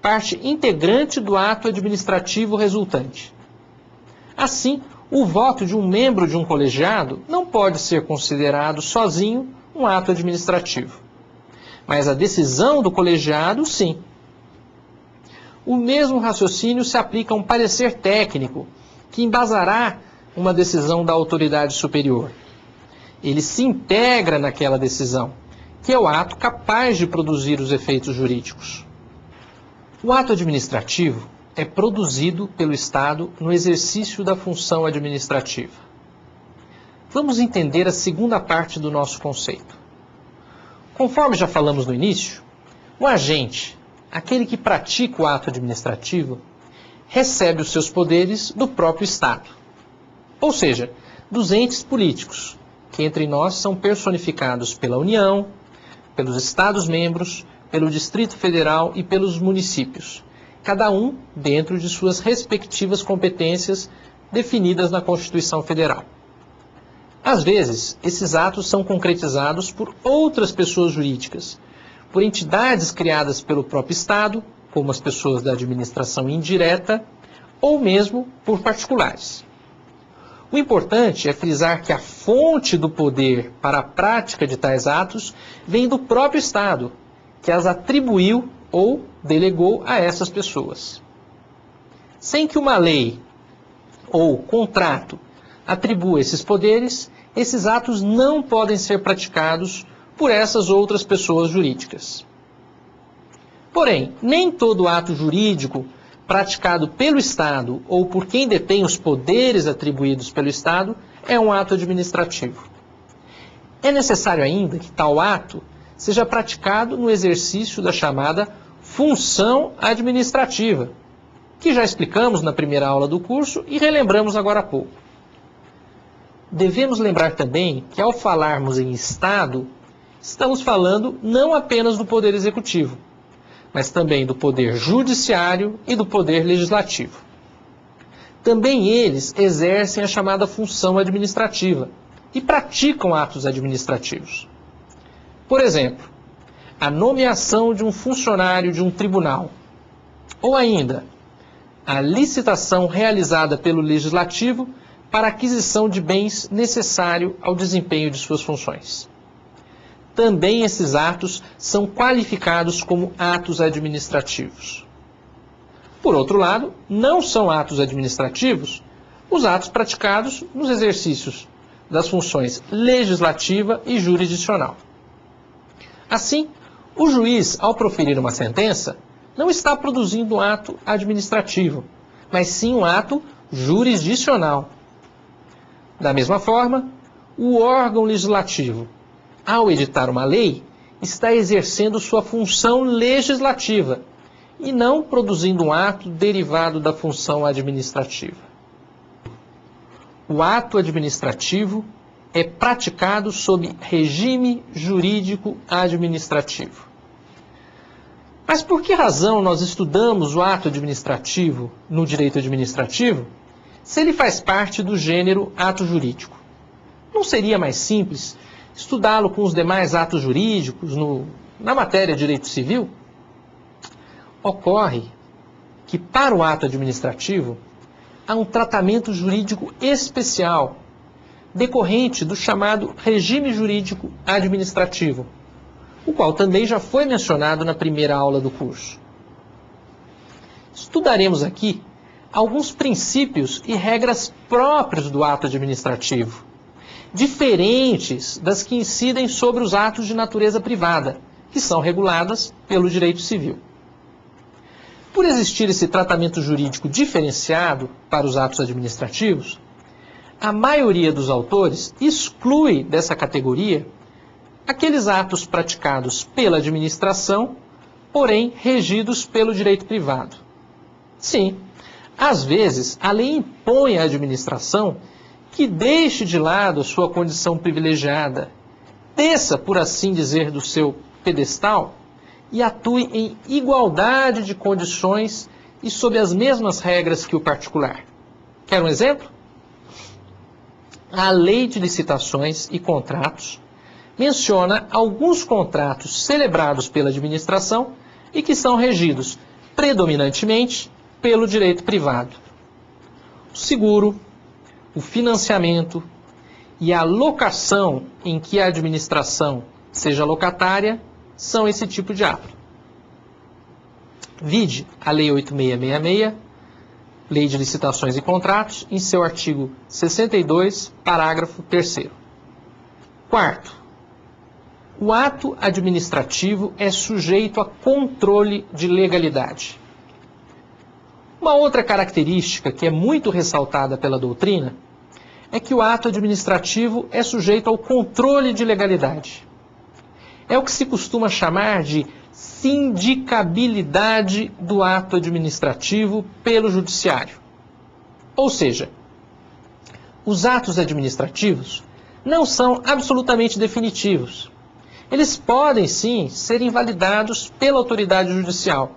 parte integrante do ato administrativo resultante. Assim, o voto de um membro de um colegiado não pode ser considerado sozinho um ato administrativo. Mas a decisão do colegiado, sim. O mesmo raciocínio se aplica a um parecer técnico, que embasará uma decisão da autoridade superior. Ele se integra naquela decisão, que é o ato capaz de produzir os efeitos jurídicos. O ato administrativo é produzido pelo Estado no exercício da função administrativa. Vamos entender a segunda parte do nosso conceito. Conforme já falamos no início, o agente, aquele que pratica o ato administrativo, recebe os seus poderes do próprio Estado, ou seja, dos entes políticos, que entre nós são personificados pela União, pelos Estados-membros, pelo Distrito Federal e pelos municípios, cada um dentro de suas respectivas competências definidas na Constituição Federal. Às vezes, esses atos são concretizados por outras pessoas jurídicas, por entidades criadas pelo próprio Estado, como as pessoas da administração indireta, ou mesmo por particulares. O importante é frisar que a fonte do poder para a prática de tais atos vem do próprio Estado, que as atribuiu ou delegou a essas pessoas. Sem que uma lei ou contrato atribua esses poderes, esses atos não podem ser praticados por essas outras pessoas jurídicas. Porém, nem todo ato jurídico praticado pelo Estado ou por quem detém os poderes atribuídos pelo Estado é um ato administrativo. É necessário ainda que tal ato seja praticado no exercício da chamada função administrativa, que já explicamos na primeira aula do curso e relembramos agora há pouco. Devemos lembrar também que, ao falarmos em Estado, estamos falando não apenas do Poder Executivo, mas também do Poder Judiciário e do Poder Legislativo. Também eles exercem a chamada função administrativa e praticam atos administrativos. Por exemplo, a nomeação de um funcionário de um tribunal, ou ainda, a licitação realizada pelo Legislativo para a aquisição de bens necessário ao desempenho de suas funções. Também esses atos são qualificados como atos administrativos. Por outro lado, não são atos administrativos os atos praticados nos exercícios das funções legislativa e jurisdicional. Assim, o juiz, ao proferir uma sentença, não está produzindo um ato administrativo, mas sim um ato jurisdicional. Da mesma forma, o órgão legislativo, ao editar uma lei, está exercendo sua função legislativa e não produzindo um ato derivado da função administrativa. O ato administrativo é praticado sob regime jurídico administrativo. Mas por que razão nós estudamos o ato administrativo no direito administrativo, se ele faz parte do gênero ato jurídico? Não seria mais simples estudá-lo com os demais atos jurídicos na matéria de direito civil? Ocorre que, para o ato administrativo, há um tratamento jurídico especial, decorrente do chamado regime jurídico administrativo, o qual também já foi mencionado na primeira aula do curso. Estudaremos aqui alguns princípios e regras próprios do ato administrativo, diferentes das que incidem sobre os atos de natureza privada, que são reguladas pelo direito civil. Por existir esse tratamento jurídico diferenciado para os atos administrativos, a maioria dos autores exclui dessa categoria aqueles atos praticados pela administração, porém regidos pelo direito privado. Sim, às vezes a lei impõe à administração que deixe de lado a sua condição privilegiada, desça, por assim dizer, do seu pedestal e atue em igualdade de condições e sob as mesmas regras que o particular. Quer um exemplo? A Lei de Licitações e Contratos menciona alguns contratos celebrados pela administração e que são regidos predominantemente pelo direito privado. O seguro, o financiamento e a locação em que a administração seja locatária são esse tipo de ato. Vide a Lei 8666, Lei de Licitações e Contratos, em seu artigo 62, parágrafo 3º. Quarto, o ato administrativo é sujeito a controle de legalidade. Uma outra característica que é muito ressaltada pela doutrina é que o ato administrativo é sujeito ao controle de legalidade. É o que se costuma chamar de sindicabilidade do ato administrativo pelo judiciário. Ou seja, os atos administrativos não são absolutamente definitivos. Eles podem, sim, ser invalidados pela autoridade judicial,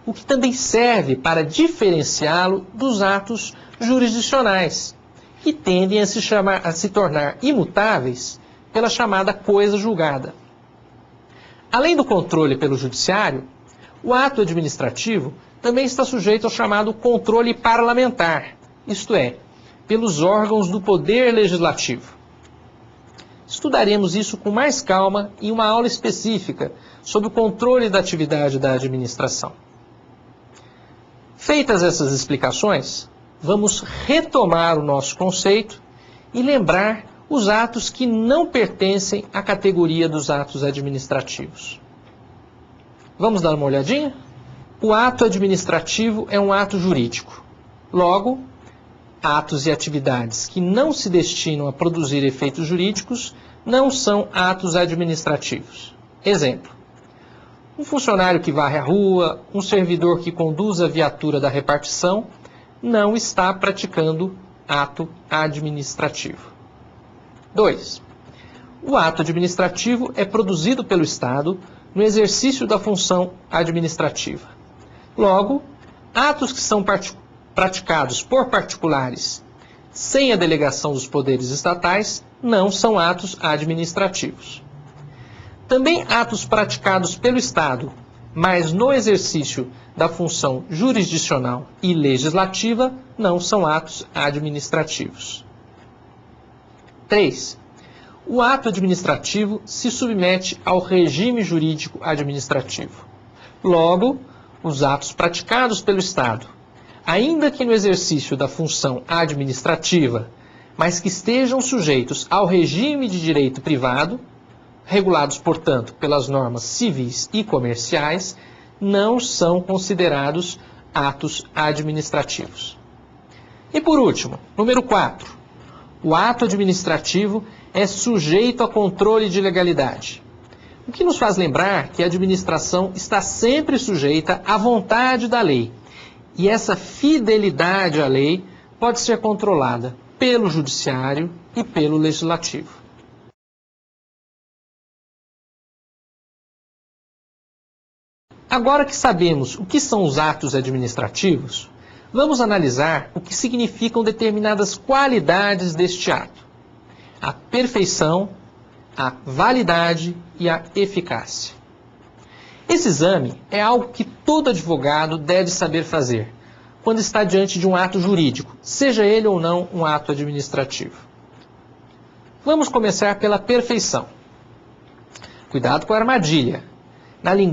o que também serve para diferenciá-lo dos atos jurisdicionais, que tendem a se tornar imutáveis pela chamada coisa julgada. Além do controle pelo judiciário, o ato administrativo também está sujeito ao chamado controle parlamentar, isto é, pelos órgãos do Poder Legislativo. Estudaremos isso com mais calma em uma aula específica sobre o controle da atividade da administração. Feitas essas explicações, vamos retomar o nosso conceito e lembrar os atos que não pertencem à categoria dos atos administrativos. Vamos dar uma olhadinha? O ato administrativo é um ato jurídico. Logo, atos e atividades que não se destinam a produzir efeitos jurídicos não são atos administrativos. Exemplo: um funcionário que varre a rua, um servidor que conduz a viatura da repartição, não está praticando ato administrativo. 2. O ato administrativo é produzido pelo Estado no exercício da função administrativa. Logo, atos que são praticados por particulares sem a delegação dos poderes estatais não são atos administrativos. Também atos praticados pelo Estado, mas no exercício da função jurisdicional e legislativa, não são atos administrativos. 3. O ato administrativo se submete ao regime jurídico administrativo. Logo, os atos praticados pelo Estado, ainda que no exercício da função administrativa, mas que estejam sujeitos ao regime de direito privado, regulados, portanto, pelas normas civis e comerciais, não são considerados atos administrativos. E por último, número 4. O ato administrativo é sujeito a controle de legalidade. O que nos faz lembrar que a administração está sempre sujeita à vontade da lei. E essa fidelidade à lei pode ser controlada pelo judiciário e pelo legislativo. Agora que sabemos o que são os atos administrativos, vamos analisar o que significam determinadas qualidades deste ato: a perfeição, a validade e a eficácia. Esse exame é algo que todo advogado deve saber fazer quando está diante de um ato jurídico, seja ele ou não um ato administrativo. Vamos começar pela perfeição. Cuidado com a armadilha. Na linguagem